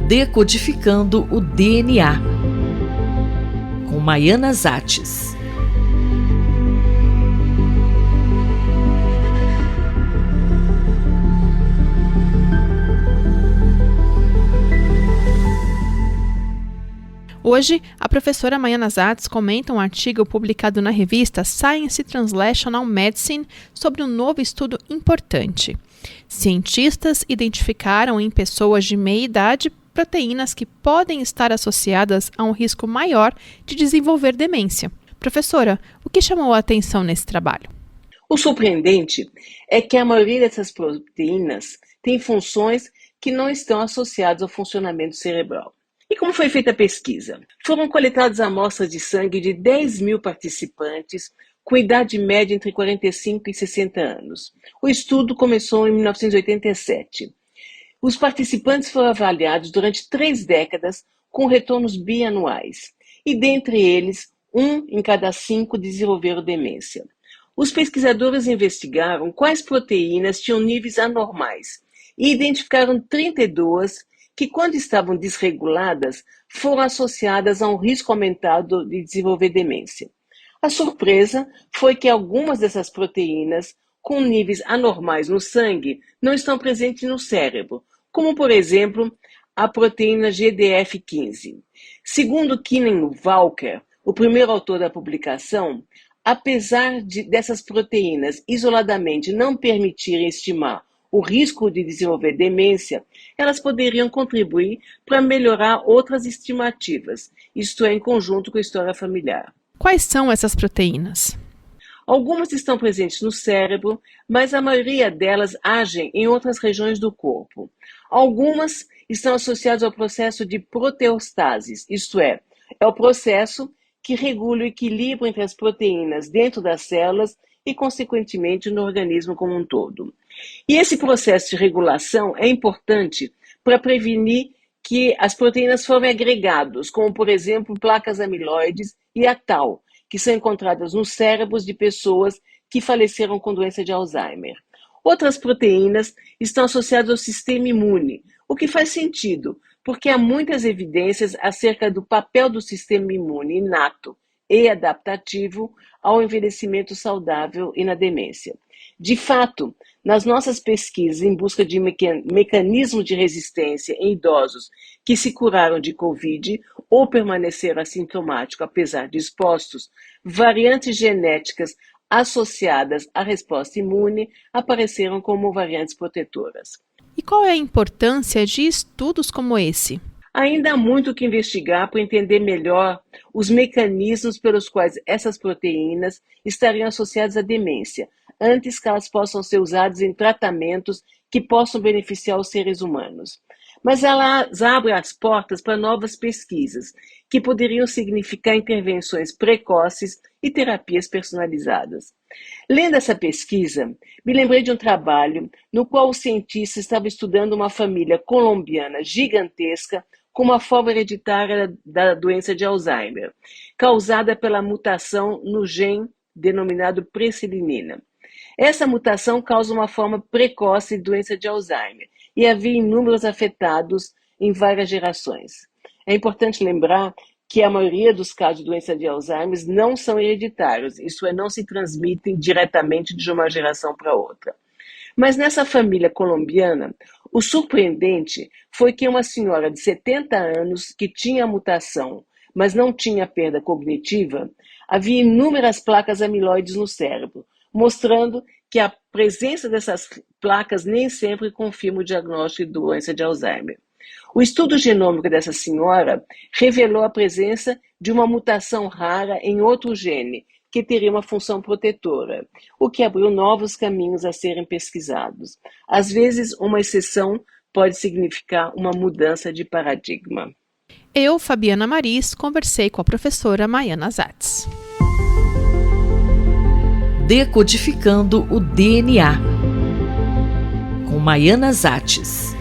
Decodificando o DNA, com Maiana Zates. Hoje, a professora Maiana Zates comenta um artigo publicado na revista Science Translational Medicine sobre um novo estudo importante. Cientistas identificaram em pessoas de meia idade proteínas que podem estar associadas a um risco maior de desenvolver demência. Professora, o que chamou a atenção nesse trabalho? O surpreendente é que a maioria dessas proteínas tem funções que não estão associadas ao funcionamento cerebral. E como foi feita a pesquisa? Foram coletadas amostras de sangue de 10.000 participantes com idade média entre 45 e 60 anos. O estudo começou em 1987. Os participantes foram avaliados durante 3 décadas com retornos bianuais. E dentre eles, 1 em cada 5 desenvolveram demência. Os pesquisadores investigaram quais proteínas tinham níveis anormais e identificaram 32 que, quando estavam desreguladas, foram associadas a um risco aumentado de desenvolver demência. A surpresa foi que algumas dessas proteínas, com níveis anormais no sangue, não estão presentes no cérebro, como, por exemplo, a proteína GDF15. Segundo Keenan Walker, o primeiro autor da publicação, apesar dessas proteínas isoladamente não permitirem estimar o risco de desenvolver demência, elas poderiam contribuir para melhorar outras estimativas, isto é, em conjunto com a história familiar. Quais são essas proteínas? Algumas estão presentes no cérebro, mas a maioria delas agem em outras regiões do corpo. Algumas estão associadas ao processo de proteostases, isto é o processo que regula o equilíbrio entre as proteínas dentro das células e, consequentemente, no organismo como um todo. E esse processo de regulação é importante para prevenir que as proteínas formem agregados, como, por exemplo, placas amiloides e a tau, que são encontradas nos cérebros de pessoas que faleceram com doença de Alzheimer. Outras proteínas estão associadas ao sistema imune, o que faz sentido, porque há muitas evidências acerca do papel do sistema imune inato e adaptativo ao envelhecimento saudável e na demência. De fato, nas nossas pesquisas em busca de mecanismos de resistência em idosos que se curaram de Covid ou permaneceram assintomáticos apesar de expostos, variantes genéticas associadas à resposta imune apareceram como variantes protetoras. E qual é a importância de estudos como esse? Ainda há muito o que investigar para entender melhor os mecanismos pelos quais essas proteínas estariam associadas à demência, antes que elas possam ser usadas em tratamentos que possam beneficiar os seres humanos. Mas elas abrem as portas para novas pesquisas, que poderiam significar intervenções precoces e terapias personalizadas. Lendo essa pesquisa, me lembrei de um trabalho no qual o cientista estava estudando uma família colombiana gigantesca com uma forma hereditária da doença de Alzheimer, causada pela mutação no gene denominado presilinina. Essa mutação causa uma forma precoce de doença de Alzheimer e havia inúmeros afetados em várias gerações. É importante lembrar que a maioria dos casos de doença de Alzheimer não são hereditários, isso é, não se transmitem diretamente de uma geração para outra. Mas nessa família colombiana, o surpreendente foi que uma senhora de 70 anos que tinha a mutação, mas não tinha perda cognitiva, havia inúmeras placas amiloides no cérebro, mostrando que a presença dessas placas nem sempre confirma o diagnóstico de doença de Alzheimer. O estudo genômico dessa senhora revelou a presença de uma mutação rara em outro gene, que teria uma função protetora, o que abriu novos caminhos a serem pesquisados. Às vezes, uma exceção pode significar uma mudança de paradigma. Eu, Fabiana Maris, conversei com a professora Maiana Zates. Decodificando o DNA, com Maiana Zates.